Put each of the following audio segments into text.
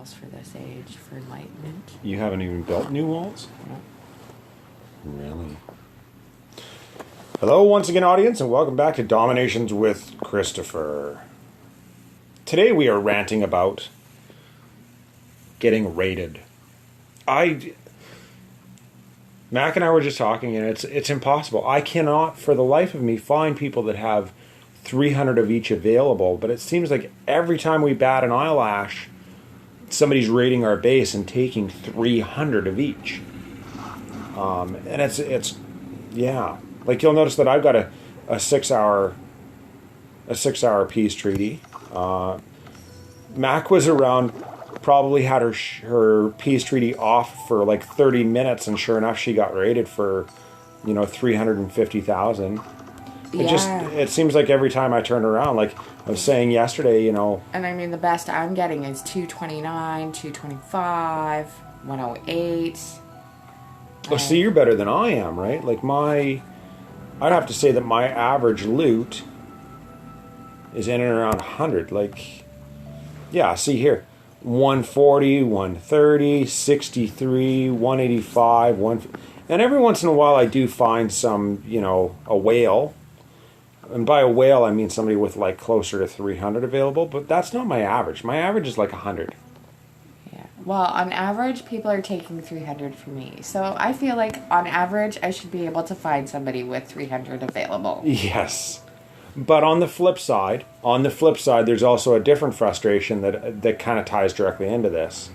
walls for this age, for enlightenment. You haven't even built new walls? No. Really? Hello once again, audience, and welcome back to Dominations with Christopher. Today we are ranting about getting raided. Mac and I were just talking, and it's impossible. I cannot, for the life of me, find people that have 300 of each available, but it seems like every time we bat an eyelash, somebody's raiding our base and taking 300 of each. And it's yeah. Like, you'll notice that I've got a 6-hour peace treaty. Mac was around, probably had her peace treaty off for like 30 minutes, and sure enough, she got raided for, 350,000. It seems like every time I turn around, like I was saying yesterday, And I mean, the best I'm getting is 229, 225, 108. Oh, see, you're better than I am, right? Like I'd have to say that my average loot is in and around 100. Like, yeah, see here. 140, 130, 63, 185, and every once in a while I do find some, a whale. And by a whale, I mean somebody with like closer to 300 available, but that's not my average. My average is like 100. Yeah. Well, on average, people are taking 300 from me. So I feel like on average, I should be able to find somebody with 300 available. Yes. But on the flip side, there's also a different frustration that kind of ties directly into this.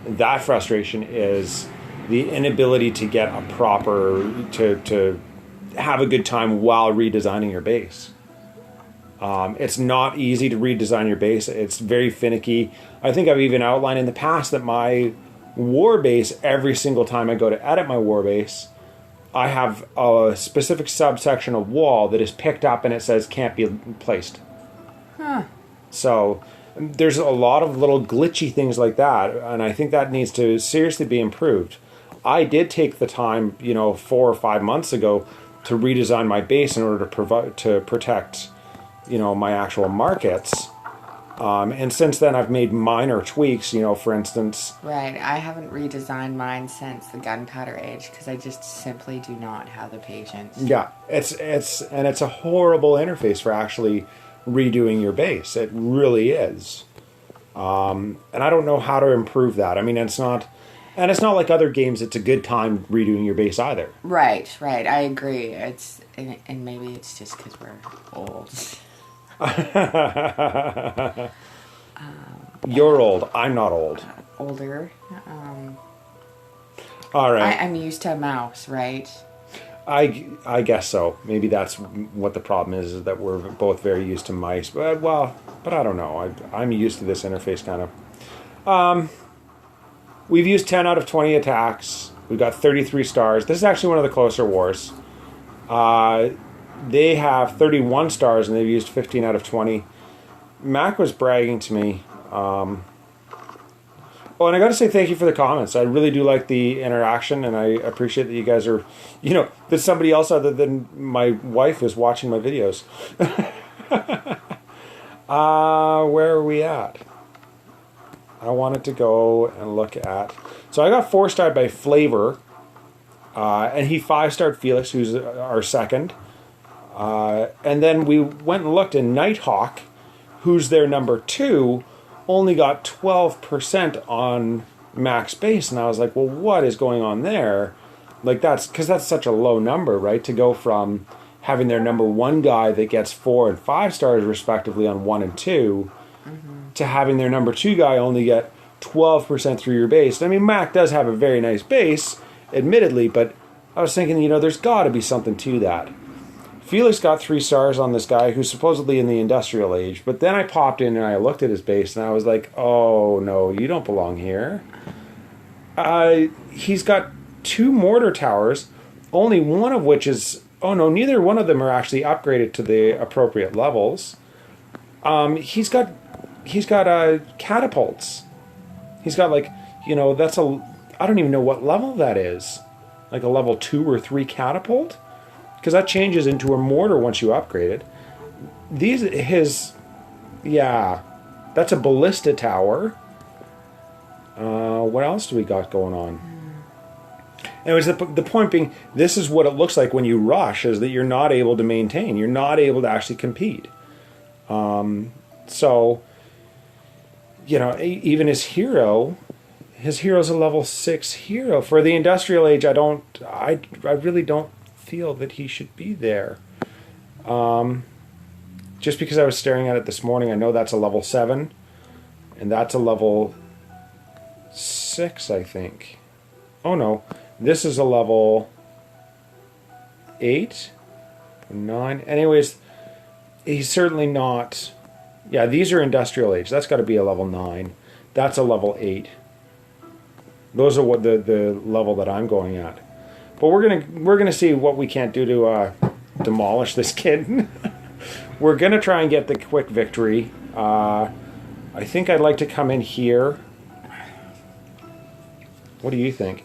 That frustration is the inability to get a proper, to have a good time while redesigning your base. It's not easy to redesign your base. It's very finicky. I think I've even outlined in the past that my war base, every single time I go to edit my war base, I have a specific subsection of wall that is picked up and it says can't be placed. Huh. So there's a lot of little glitchy things like that, and I think that needs to seriously be improved. I did take the time, 4 or 5 months ago to redesign my base in order to protect, my actual markets. And since then, I've made minor tweaks, for instance. Right. I haven't redesigned mine since the gunpowder age because I just simply do not have the patience. Yeah, it's a horrible interface for actually redoing your base. It really is. And I don't know how to improve that. I mean, it's not like other games. It's a good time redoing your base either. Right. I agree. And maybe it's just because we're old. You're old. I'm not old. Older. All right. I'm used to a mouse, right? I guess so. Maybe that's what the problem is that we're both very used to mice. But I don't know. I'm used to this interface kind of. We've used 10 out of 20 attacks. We've got 33 stars. This is actually one of the closer wars. They have 31 stars, and they've used 15 out of 20. Mac was bragging to me. And I got to say thank you for the comments. I really do like the interaction, and I appreciate that you guys are, that somebody else other than my wife is watching my videos. Where are we at? I wanted to go and look at... So I got 4-starred by Flavor, and he 5-starred Felix, who's our second. And then we went and looked, and Nighthawk, who's their number 2, only got 12% on max base. And I was like, well, what is going on there? Like, that's such a low number, right? To go from having their number 1 guy that gets 4 and 5 stars respectively on 1 and 2, to having their number 2 guy only get 12% through your base. I mean, Mac does have a very nice base, admittedly, but I was thinking, there's got to be something to that. Felix got 3 stars on this guy who's supposedly in the industrial age, but then I popped in and I looked at his base and I was like, oh no, you don't belong here. He's got 2 mortar towers, only one of which is, oh no, neither one of them are actually upgraded to the appropriate levels. He's got catapults. He's got I don't even know what level that is. Like a level 2 or 3 catapult? Because that changes into a mortar once you upgrade it. That's a ballista tower. What else do we got going on? Anyways, the point being, this is what it looks like when you rush, is that you're not able to maintain. You're not able to actually compete. So, even his hero's a level 6 hero. For the industrial age, I really don't feel that he should be there. Just because I was staring at it this morning, I know that's a level 7, and that's a level 6, I think. Oh no, this is a level 8, 9. Anyways, he's certainly not. Yeah, these are industrial age. That's got to be a level 9. That's a level 8. Those are what the level that I'm going at. But we're gonna see what we can't do to demolish this kid. We're gonna try and get the quick victory. I think I'd like to come in here. What do you think?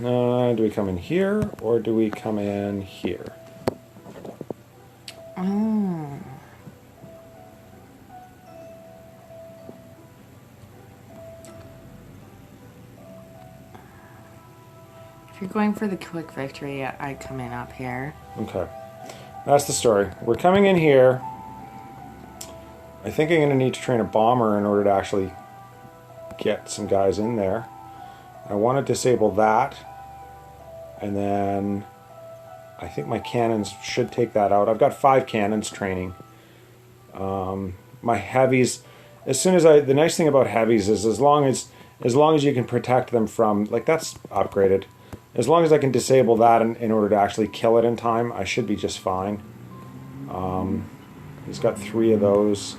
Do we come in here or do we come in here? If you're going for the quick victory, I'd come in up here. Okay. That's the story. We're coming in here. I think I'm going to need to train a bomber in order to actually get some guys in there. I want to disable that. And then I think my cannons should take that out. I've got 5 cannons training. My heavies, the nice thing about heavies is as long as you can protect them from, like, that's upgraded. As long as I can disable that in order to actually kill it in time, I should be just fine. He's got 3 of those.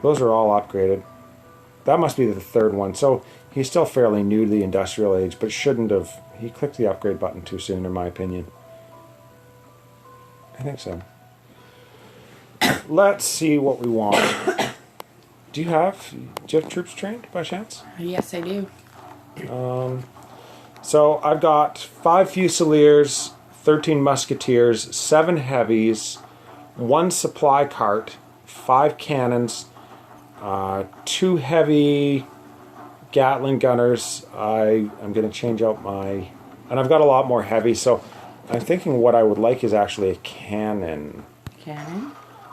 Those are all upgraded. That must be the 3rd one. So he's still fairly new to the industrial age, but shouldn't have. He clicked the upgrade button too soon, in my opinion. I think so. Let's see what we want. Do you have troops trained by chance? Yes, I do. So I've got 5 Fusiliers, 13 Musketeers, 7 Heavies, 1 Supply Cart, 5 Cannons, 2 Heavy Gatling Gunners. I'm going to change out and I've got a lot more Heavy, so I'm thinking what I would like is actually a cannon. Cannon?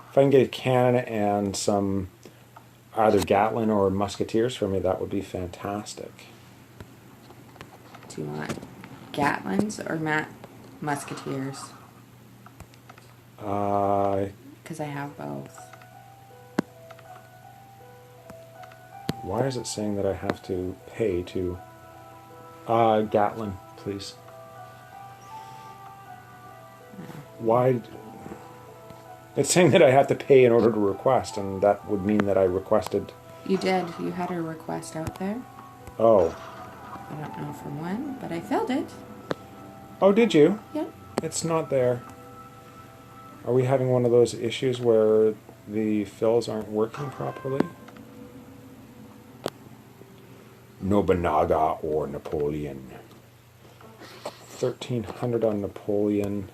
If I can get a cannon and some either Gatling or Musketeers for me, that would be fantastic. Do you want Gatlins or Musketeers? Because I have both. Why is it saying that I have to pay to... Gatlin, please. Why... It's saying that I have to pay in order to request, and that would mean that I requested... You did. You had a request out there. Oh. I don't know from when, but I filled it. Oh, did you? Yeah. It's not there. Are we having one of those issues where the fills aren't working properly? Nobunaga or Napoleon. 1,300 on Napoleon.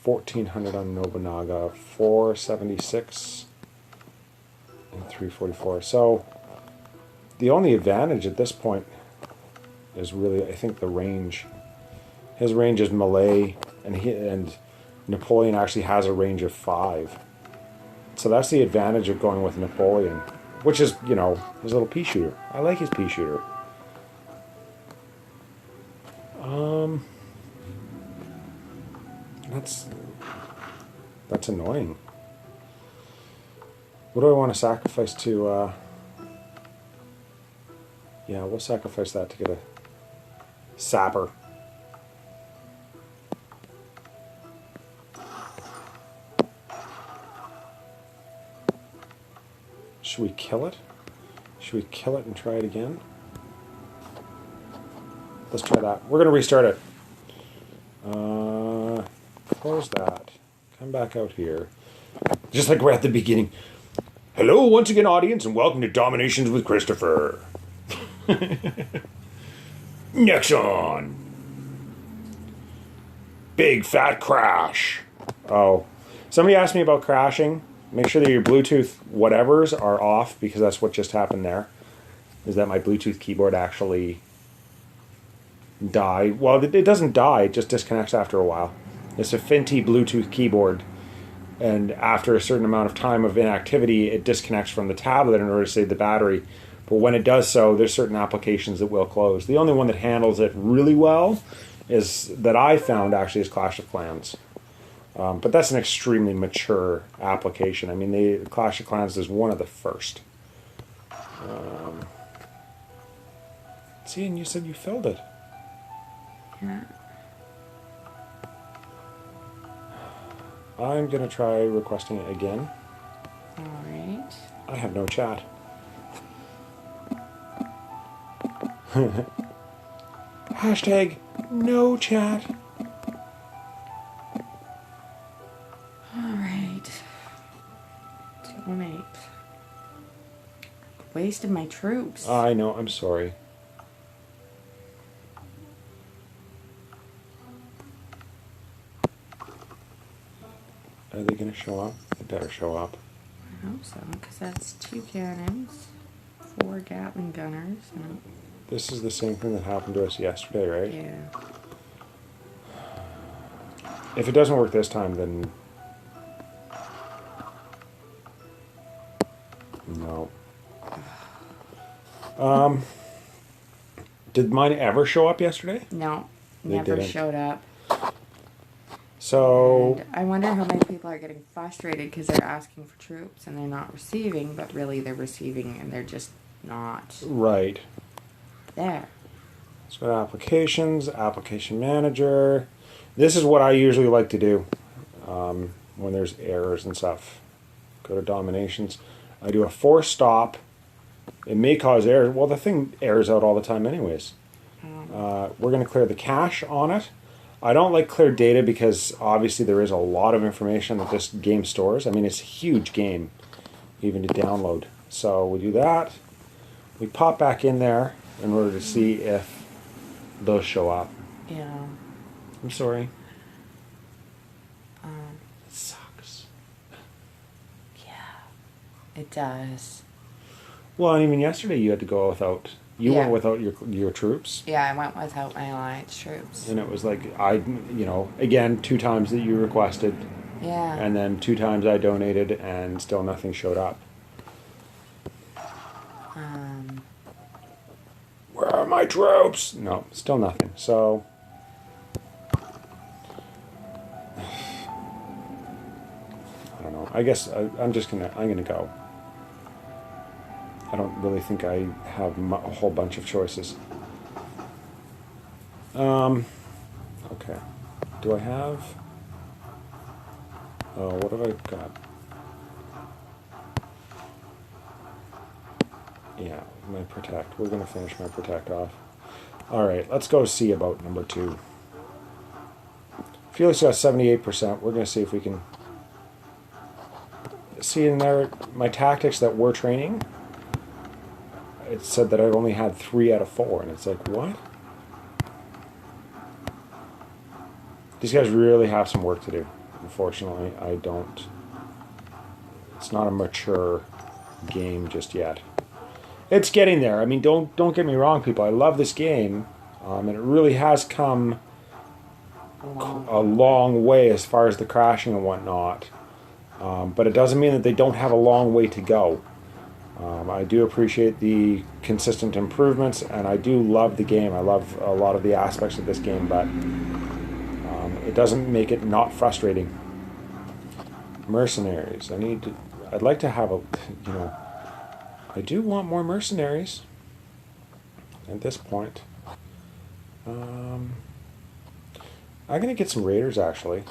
1,400 on Nobunaga. 476 and 344. So the only advantage at this point is really, I think, the range. His range is melee, and Napoleon actually has a range of 5. So that's the advantage of going with Napoleon, which is, his little pea shooter. I like his pea shooter. That's annoying. What do I want to sacrifice to? Yeah, we'll sacrifice that to get a sapper. Should we kill it? Should we kill it and try it again? Let's try that. We're going to restart it. Close that. Come back out here. Just like we're at the beginning. Hello once again, audience, and welcome to Dominations with Christopher. Next on. Big fat crash. Oh. Somebody asked me about crashing. Make sure that your Bluetooth whatevers are off, because that's what just happened there. is that my Bluetooth keyboard actually died. Well, it doesn't die, it just disconnects after a while. It's a Finty Bluetooth keyboard, and after a certain amount of time of inactivity, it disconnects from the tablet in order to save the battery. But when it does so, there's certain applications that will close. The only one that handles it really well is that I found actually is Clash of Clans. But that's an extremely mature application. I mean, Clash of Clans is one of the first. See, and you said you filled it. Yeah. I'm going to try requesting it again. Alright. I have no chat. Hashtag no chat. Alright. Donate. Wasted my troops. I know, I'm sorry. Are they going to show up? They better show up. I hope so, because that's 2 cannons, 4 Gatling gunners, and This is the same thing that happened to us yesterday, right? yeah. If it doesn't work this time, then... No. Did mine ever show up yesterday? No, They never didn't. showed up. So... And I wonder how many people are getting frustrated because they're asking for troops and they're not receiving, but really they're receiving and they're just not Right. there. So applications, application manager. This is what I usually like to do when there's errors and stuff. Go to Dominations. I do a force stop. It may cause errors. Well, the thing errors out all the time anyways. We're going to clear the cache on it. I don't like clear data because obviously there is a lot of information that this game stores. I mean, it's a huge game even to download. So we do that. We pop back in there in order to see if those show up. Yeah. I'm sorry. It sucks. Yeah. It does. Well, and even yesterday you had to go without. You Yeah. went without your troops, Yeah, I went without my alliance troops. and it was like again 2 times that you requested, Yeah. and then 2 times I donated, and still nothing showed up. Where are my troops? No, still nothing. So. I don't know. I guess I'm gonna go. I don't really think I have a whole bunch of choices. Okay. Do I have? Oh, what have I got? Yeah, my protect. We're gonna finish my protect off. All right, let's go see about number 2. Felix got 78%. We're gonna see if we can see in there my tactics that we're training. It said that I've only had 3 out of 4, and it's like, what? These guys really have some work to do. Unfortunately, I don't. It's not a mature game just yet. It's getting there. I mean, don't get me wrong, people. I love this game, and it really has come a long way as far as the crashing and whatnot. But it doesn't mean that they don't have a long way to go. I do appreciate the consistent improvements, and I do love the game. I love a lot of the aspects of this game, but it doesn't make it not frustrating. Mercenaries. I'd like to have I do want more mercenaries at this point. I'm going to get some raiders, actually.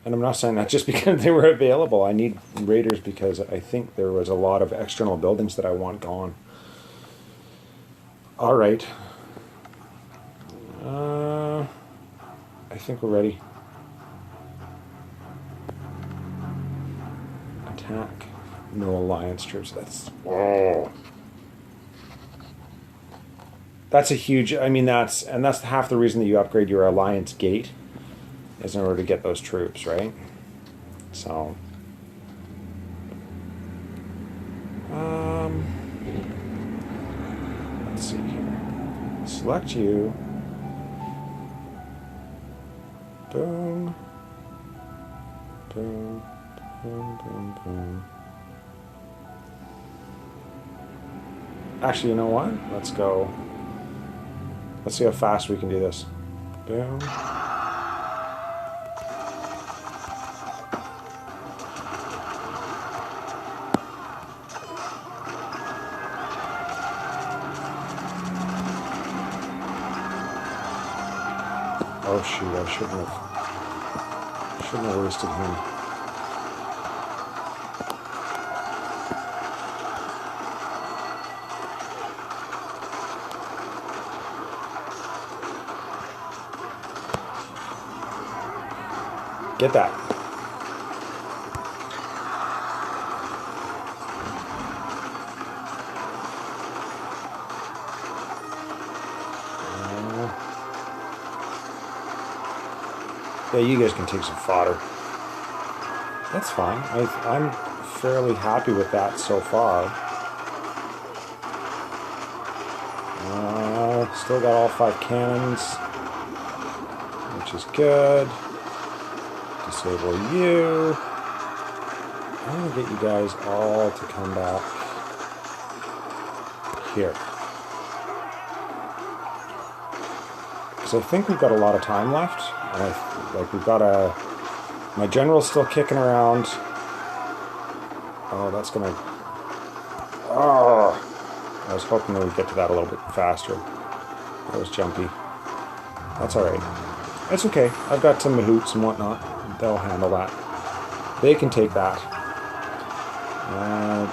And I'm not saying that just because they were available. I need raiders because I think there was a lot of external buildings that I want gone. All right. I think we're ready. Attack. No alliance troops. That's a huge. I mean, that's half the reason that you upgrade your alliance gate. Is in order to get those troops, right? So, Let's see here. Select you. Boom. Boom. Boom, boom, boom. Actually, you know what? Let's go. Let's see how fast we can do this. Boom. Oh shoot, I shouldn't have wasted him. Get that. Yeah, you guys can take some fodder. That's fine. I'm fairly happy with that so far. Still got all 5 cannons, which is good. Disable you. I'm going to get you guys all to come back here. Because I think we've got a lot of time left. And we've got my general's still kicking around. Oh, that's going to... Oh! I was hoping that we'd get to that a little bit faster. That was jumpy. That's alright. It's okay. I've got some mahoots and whatnot. They'll handle that. They can take that.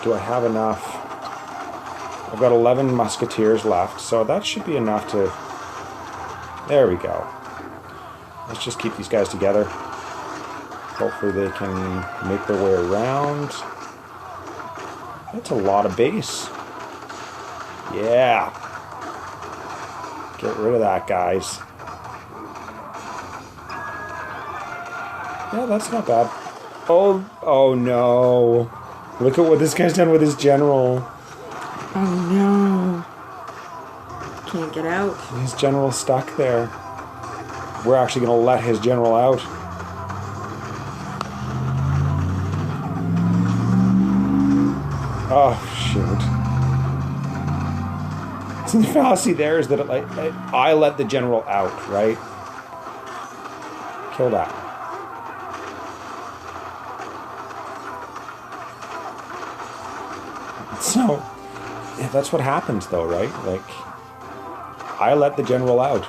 Do I have enough? I've got 11 musketeers left, so that should be enough to... There we go. Let's just keep these guys together. Hopefully they can make their way around. That's a lot of base. Yeah. Get rid of that, guys. Yeah, that's not bad. Oh no. Look at what this guy's done with his general. Oh no. Can't get out. His general's stuck there. We're actually going to let his general out. Oh, shoot. So the fallacy there is that I let the general out, right? Kill that. So, yeah, that's what happens though, right? Like, I let the general out.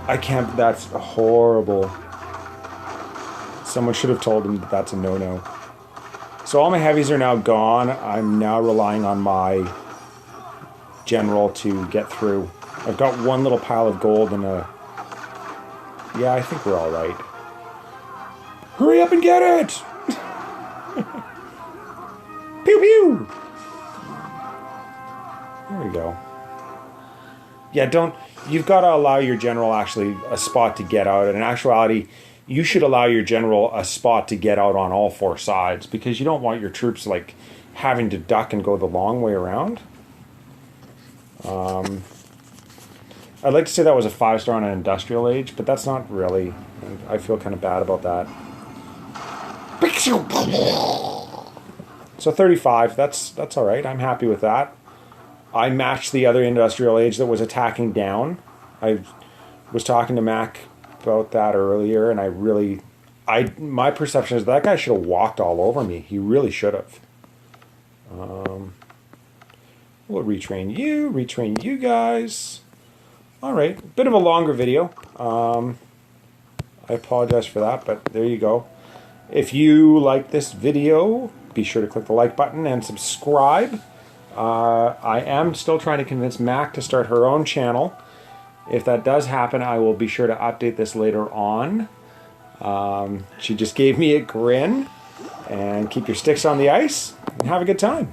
I can't, that's horrible. Someone should have told him that that's a no-no. So all my heavies are now gone. I'm now relying on my general to get through. I've got one little pile of gold and a... Yeah, I think we're all right. Hurry up and get it! Pew pew! There we go. Yeah, you've got to allow your general actually a spot to get out. And in actuality, you should allow your general a spot to get out on all 4 sides, because you don't want your troops like having to duck and go the long way around. I'd like to say that was a 5-star on an industrial age, but that's not really. I feel kind of bad about that. So 35, that's all right. I'm happy with that. I matched the other industrial age that was attacking down. I was talking to Mac about that earlier, and my perception is that guy should have walked all over me. He really should have. We'll retrain you guys. All right, bit of a longer video. I apologize for that, but there you go. If you like this video, be sure to click the like button and subscribe. I am still trying to convince Mac to start her own channel. If that does happen, I will be sure to update this later on. She just gave me a grin. And keep your sticks on the ice and have a good time.